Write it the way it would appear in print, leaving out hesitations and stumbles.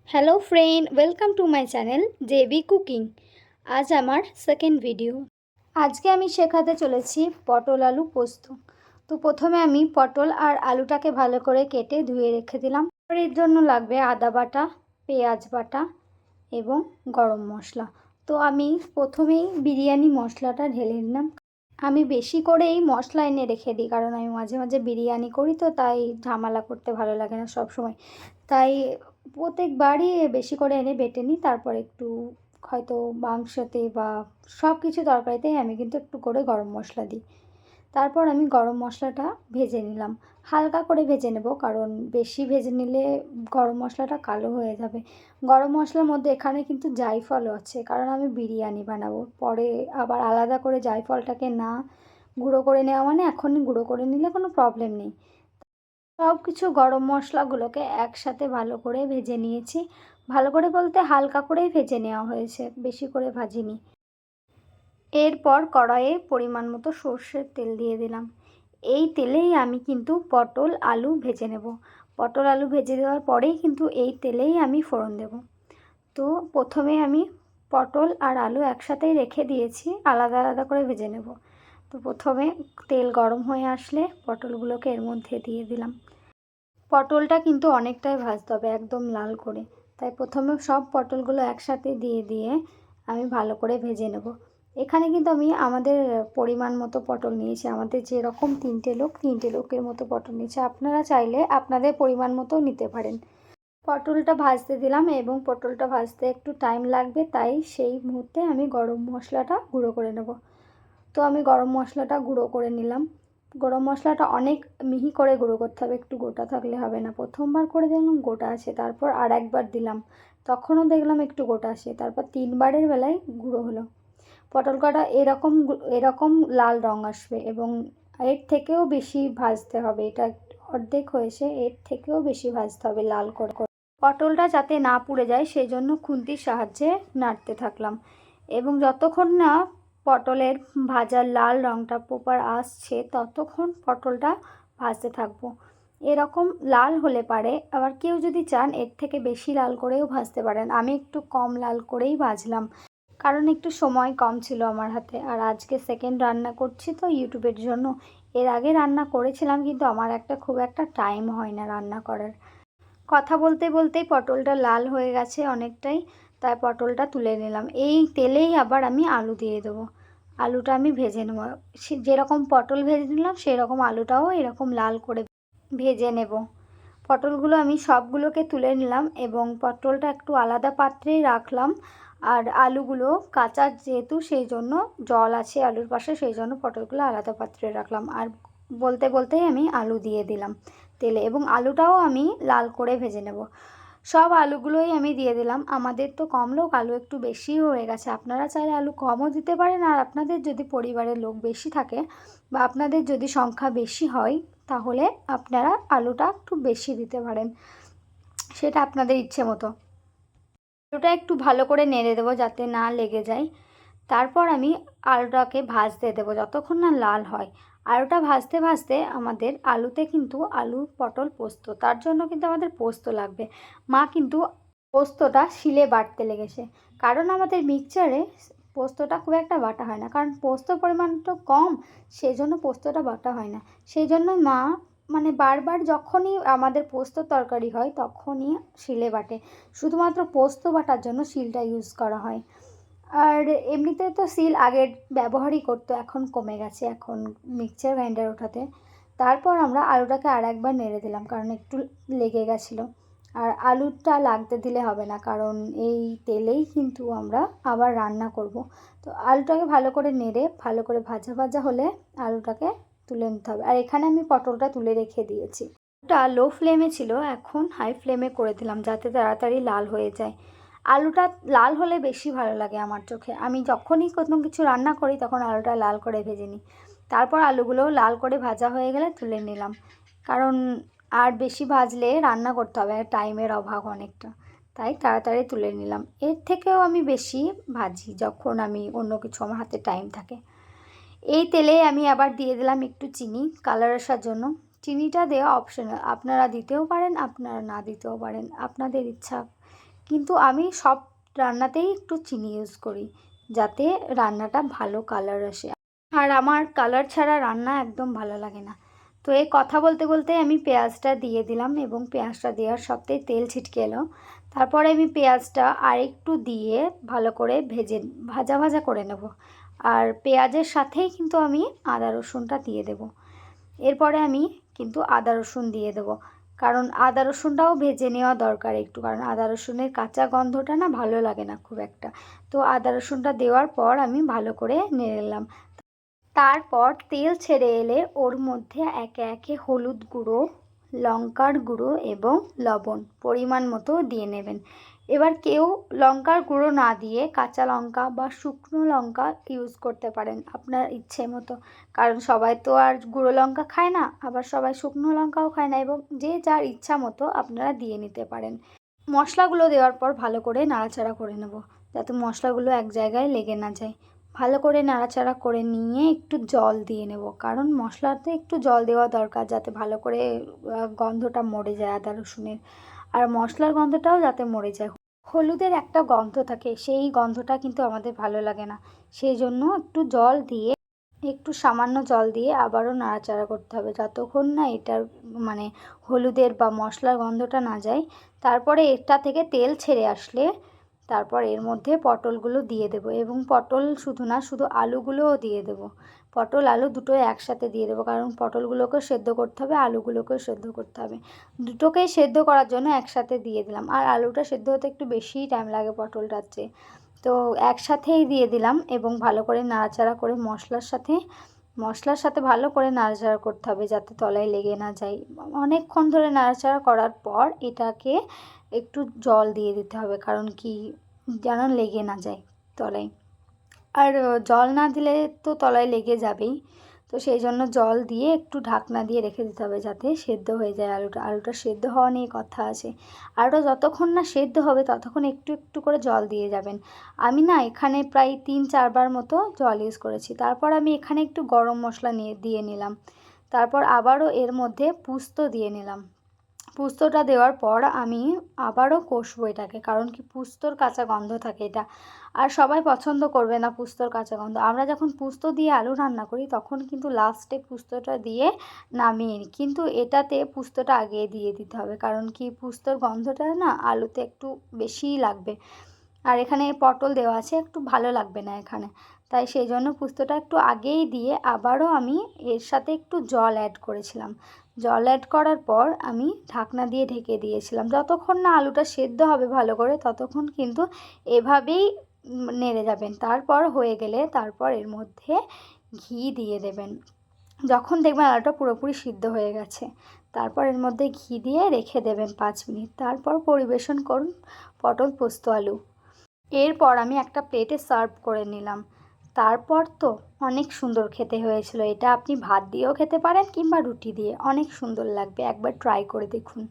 Hello friend, welcome to my channel JB cooking. আজ আমার second video. আজকে আমি শেখাতে চলেছি পটল আলু পোস্ত। তো প্রথমে আমি পটল আর আলুটাকে ভালো করে কেটে ধুয়ে রেখে দিলাম। এর জন্য লাগবে আদা বাটা, পেঁয়াজ বাটা এবং গরম মশলা। তো আমি প্রথমেই বিরিয়ানি মশলাটা ঢেলে নিলাম। আমি বেশি করেই মশলা এনে রেখে দিই, কারণ আমি মাঝে মাঝে বিরিয়ানি করি, তো তাই ঝামেলা করতে ভালো লাগে না সব সময়। তাই প্রত্যেকবারই বেশি করে এনে বেটে নিই, তারপর একটু হয়তো মাংসতে বা সব কিছু তরকারিতেই আমি কিন্তু একটু করে গরম মশলা দিই। তারপর আমি গরম মশলাটা ভেজে নিলাম, হালকা করে ভেজে নেব, কারণ বেশি ভেজে নিলে গরম মশলাটা কালো হয়ে যাবে। গরম মশলার মধ্যে এখানে কিন্তু জায়ফলও আছে, কারণ আমি বিরিয়ানি বানাবো। পরে আবার আলাদা করে জায়ফলটাকে না গুঁড়ো করে নেওয়া মানে এখনই গুঁড়ো করে নিলে কোনো প্রবলেম নেই। সব কিছু গরম মশলাগুলোকে একসাথে ভালো করে ভেজে নিয়েছি। ভালো করে বলতে হালকা করেই ভেজে নেওয়া হয়েছে, বেশি করে ভাজিনি। এরপর কড়াইয়ে পরিমাণ মতো সর্ষের তেল দিয়ে দিলাম। এই তেলেই আমি কিন্তু পটল আলু ভেজে নেব। পটল আলু ভেজে দেওয়ার পরেই কিন্তু এই তেলেই আমি ফোড়ন দেব। তো প্রথমে আমি পটল আর আলু একসাথেই রেখে দিয়েছি, আলাদা আলাদা করে ভেজে নেব। তো প্রথমে তেল গরম হয়ে আসলে পটলগুলোকে এর মধ্যে দিয়ে দিলাম। পটলটা কিন্তু অনেকটাই ভাজতে হবে, একদম লাল করে। তাই প্রথমে সব পটলগুলো একসাথে দিয়ে দিয়ে আমি ভালো করে ভেজে নেব। এখানে কিন্তু আমি আমাদের পরিমাণ মতো পটল নিয়েছি। আমাদের যেরকম তিনটে লোকের মতো পটল নিয়েছি। আপনারা চাইলে আপনাদের পরিমাণ মতো নিতে পারেন। পটলটা ভাজতে দিলাম এবং পটলটা ভাজতে একটু টাইম লাগবে, তাই সেই মুহূর্তে আমি গরম মশলাটা গুঁড়ো করে নেব। তো আমি গরম মশলাটা গুঁড়ো করে নিলাম। গরম মশলাটা অনেক মিহি করে গুঁড়ো করতে হবে, একটু গোটা থাকলে হবে না। প্রথমবার করে দেখলাম গোটা আছে, তারপর আর একবার দিলাম, তখনও দেখলাম একটু গোটা আছে, তারপর তিনবারের বেলায় গুঁড়ো হলো। পটল কটা এরকম এরকম লাল রঙ আসবে এবং এর থেকেও বেশি ভাজতে হবে। এটা অর্ধেক হয়েছে, এর থেকেও বেশি ভাজতে হবে লাল করে। পটলটা যাতে না পুড়ে যায় সেই জন্য খুন্তির সাহায্যে নাড়তে থাকলাম এবং যতক্ষণ না পটলের ভাজার লাল রঙটা প্রপার আসছে ততক্ষণ পটলটা ভাজতে থাকবো। এরকম লাল হলে পারে, আবার কেউ যদি চান এর থেকে বেশি লাল করেও ভাজতে পারেন। আমি একটু কম লাল করেই ভাজলাম, কারণ একটু সময় কম ছিল আমার হাতে, আর আজকে সেকেন্ড রান্না করছি তো ইউটিউবের জন্য। এর আগে রান্না করেছিলাম কিন্তু আমার খুব একটা টাইম হয় না রান্না করার। কথা বলতে বলতেই পটলটা লাল হয়ে গেছে অনেকটাই, তাই পটলটা তুলে নিলাম। এই তেলেই আবার আমি আলু দিয়ে দেবো। আলুটা আমি ভেজে নেব, যেরকম পটল ভেজে নিলাম সেরকম আলুটাও এরকম লাল করে ভেজে নেব। পটলগুলো আমি সবগুলোকে তুলে নিলাম এবং পটলটা একটু আলাদা পাত্রেই রাখলাম। আর আলুগুলো কাঁচা যেহেতু সেই জন্য জল আছে আলুর পাশে, সেই জন্য পটলগুলো আলাদা পাত্রে রাখলাম। আর বলতে বলতেই আমি আলু দিয়ে দিলাম তেলে এবং আলুটাও আমি লাল করে ভেজে নেব। সব আলুগুলোই আমি দিয়ে দিলাম। আমাদের তো কম লোক, আলু একটু বেশিও হয়ে গেছে। আপনারা চাইলে আলু কমও দিতে পারেন, আর আপনাদের যদি পরিবারের লোক বেশি থাকে বা আপনাদের যদি সংখ্যা বেশি হয় তাহলে আপনারা আলুটা একটু বেশি দিতে পারেন, সেটা আপনাদের ইচ্ছে মতো। আলুটা একটু ভালো করে নেড়ে দেবো যাতে না লেগে যায়। তারপর আমি আলুটাকে ভাজতে দেবো যতক্ষণ না লাল হয়। আলুটা ভাজতে ভাজতে আমাদের আলুতে কিন্তু আলু পটল পোস্ত, তার জন্য কিন্তু আমাদের পোস্ত লাগবে। মা কিন্তু পোস্তটা শিলে বাটতে লেগেছে, কারণ আমাদের মিক্সচারে পোস্তটা খুব একটা বাটা হয় না, কারণ পোস্তর পরিমাণটা কম, সেই জন্য পোস্তটা বাটা হয় না। সেই জন্য মা মানে বারবার যখনই আমাদের পোস্ত তরকারি হয় তখনই শিলে বাটে। শুধুমাত্র পোস্ত বাটার জন্য শিলটা ইউজ করা হয়। আর এমনিতে তো শিল আগের ব্যবহারই করতো, এখন কমে গেছে, এখন মিক্সচার গ্রাইন্ডার ওঠাতে। তারপর আমরা আলুটাকে আর একবার নেড়ে দিলাম, কারণ একটু লেগে গেছিলো। আর আলুটা লাগতে দিলে হবে না, কারণ এই তেলেই কিন্তু আমরা আবার রান্না করব। তো আলুটাকে ভালো করে নেড়ে ভালো করে ভাজা ভাজা হলে আলুটাকে তুলে নিতে হবে। আর এখানে আমি পটলটা তুলে রেখে দিয়েছি। ওটা লো ফ্লেমে ছিল, এখন হাই ফ্লেমে করে দিলাম যাতে তাড়াতাড়ি লাল হয়ে যায়। আলুটা লাল হলে বেশি ভালো লাগে আমার চোখে। আমি যখনই কোনো কিছু রান্না করি তখন আলুটা লাল করে ভেজে নিই। তারপর আলুগুলো লাল করে ভাজা হয়ে গেলে তুলে নিলাম, কারণ আর বেশি ভাজলে রান্না করতে হবে, টাইমের অভাব অনেকটা, তাই তাড়াতাড়ি তুলে নিলাম। এর থেকেও আমি বেশি ভাজি যখন আমি অন্য কিছু আমার হাতে টাইম থাকে। এই তেলে আমি আবার দিয়ে দিলাম একটু চিনি কালার আসার জন্য। চিনিটা দেওয়া অপশনাল, আপনারা দিতেও পারেন আপনারা না দিতেও পারেন, আপনাদের ইচ্ছা কিন্তু আমি সব রান্নাতেই একটু চিনি ইউজ করি, যাতে রান্নাটা ভালো কালার আসে। আর আমার কালার ছাড়া রান্না একদম ভালো লাগে না। তো এই কথা বলতে বলতে আমি পেঁয়াজটা দিয়ে দিলাম এবং পেঁয়াজটা দেওয়ার সত্ত্বেই তেল ছিটকে এলো। তারপরে আমি পেঁয়াজটা আরেকটু দিয়ে ভালো করে ভাজা ভাজা করে নেব। আর পেঁয়াজের সাথেই কিন্তু আমি আদা রসুনটা দিয়ে দেব। এরপরে আমি কিন্তু আদা রসুন দিয়ে দেবো, কারণ আদা রসুনটাও ভেজে নেওয়া দরকার একটু, কারণ আদা রসুনের কাঁচা গন্ধটা না ভালো লাগে না খুব একটা। তো আদা রসুনটা দেওয়ার পর আমি ভালো করে নেড়ে নিলাম। তারপর তেল ছেড়ে এলে ওর মধ্যে একে একে হলুদ গুঁড়ো, লঙ্কার গুঁড়ো এবং লবণ পরিমাণ মতো দিয়ে নেবেন। এবার কেউ লঙ্কার গুঁড়ো না দিয়ে কাঁচা লঙ্কা বা শুকনো লঙ্কা ইউজ করতে পারেন আপনার ইচ্ছে মতো, কারণ সবাই তো আর গুঁড়ো লঙ্কা খায় না, আবার সবাই শুকনো লঙ্কাও খায় না, এবং যে যার ইচ্ছা মতো আপনারা দিয়ে নিতে পারেন। মশলাগুলো দেওয়ার পর ভালো করে নাড়াচাড়া করে নেব, যাতে মশলাগুলো এক জায়গায় লেগে না যায়। ভালো করে নাড়াচাড়া করে নিয়ে একটু জল দিয়ে নেব, কারণ মশলাতে একটু জল দেওয়া দরকার, যাতে ভালো করে গন্ধটা মরে যায় আদা রসুনের, আর মশলার গন্ধটাও যাতে মরে যায়। হলুদের একটা গন্ধ থাকে, সেই গন্ধটা কিন্তু আমাদের ভালো লাগে না, সেই জন্য একটু সামান্য জল দিয়ে আবারও নাড়াচাড়া করতে হবে, যতক্ষণ না এটার মানে হলুদের বা মশলার গন্ধটা না যায়। তারপরে এটা থেকে তেল ছেড়ে আসলে তারপর এর মধ্যে পটলগুলো দিয়ে দেব, এবং পটল শুধু না, শুধু আলুগুলোও দিয়ে দেব। পটল আলু দুটোই একসাথে দিয়ে দেবো, কারণ পটলগুলোকেও সেদ্ধ করতে হবে, আলুগুলোকেও সেদ্ধ করতে হবে। দুটোকেই সেদ্ধ করার জন্য একসাথে দিয়ে দিলাম, আর আলুটা সেদ্ধ হতে একটু বেশিই টাইম লাগে পটলটার চেয়ে। তো একসাথেই দিয়ে দিলাম এবং ভালো করে নাড়াচাড়া করে মশলার সাথে ভালো করে নাড়াচাড়া করতে হবে, যাতে তলায় লেগে না যায়। অনেকক্ষণ ধরে নাড়াচাড়া করার পর এটাকে একটু জল দিয়ে দিতে হবে, কারণ কি যেন লেগে না যায় তলায়। আর জল না দিলে তো তলায় লেগে যাবেই, তো সেই জন্য জল দিয়ে একটু ঢাকনা দিয়ে রেখে দিতে হবে, যাতে সেদ্ধ হয়ে যায় আলুটা সেদ্ধ হওয়া নিয়ে কথা আছে। আলুটা যতক্ষণ না সেদ্ধ হবে ততক্ষণ একটু একটু করে জল দিয়ে যাবেন। আমি না এখানে প্রায় 3-4 বার মতো জল ইউজ করেছি। তারপর আমি এখানে একটু গরম মশলা দিয়ে নিলাম। তারপর আবারও এর মধ্যে পোস্ত দিয়ে নিলাম। পোস্তটা দেওয়ার পর আমি আবারও কষবো এটাকে, কারণ কি পোস্তর কাঁচা গন্ধ থাকে এটা, আর সবাই পছন্দ করবে না পোস্তর কাঁচা গন্ধ। আমরা যখন পোস্ত দিয়ে আলু রান্না করি তখন কিন্তু লাস্টে পোস্তটা দিয়ে নামিয়ে নিই, কিন্তু এটাতে পোস্তটা আগে দিয়ে দিতে হবে, কারণ কি পোস্তর গন্ধটা না আলুতে একটু বেশিই লাগবে, আর এখানে পটল দেওয়া আছে, একটু ভালো লাগবে না এখানে। তাই সেই জন্য পোস্তটা একটু আগেই দিয়ে আবারও আমি এর সাথে একটু জল অ্যাড করেছিলাম। জল অ্যাড করার পর আমি ঢাকনা দিয়ে ঢেকে দিয়েছিলাম, যতক্ষণ না আলুটা সেদ্ধ হবে ভালো করে ততক্ষণ কিন্তু এভাবেই নেড়ে যাবেন। তারপর হয়ে গেলে তারপর এর মধ্যে ঘি দিয়ে দেবেন, যখন দেখবেন আলুটা পুরোপুরি সিদ্ধ হয়ে গেছে। তারপর এর মধ্যে ঘি দিয়ে রেখে দেবেন 5 মিনিট, তারপর পরিবেশন করুন পটল পোস্ত আলু। এরপর আমি একটা প্লেটে সার্ভ করে নিলাম। তারপর তো অনেক সুন্দর খেতে হয়েছিল। এটা আপনি ভাত দিয়েও খেতে পারেন কিংবা রুটি দিয়ে, অনেক সুন্দর লাগবে, একবার ট্রাই করে দেখুন।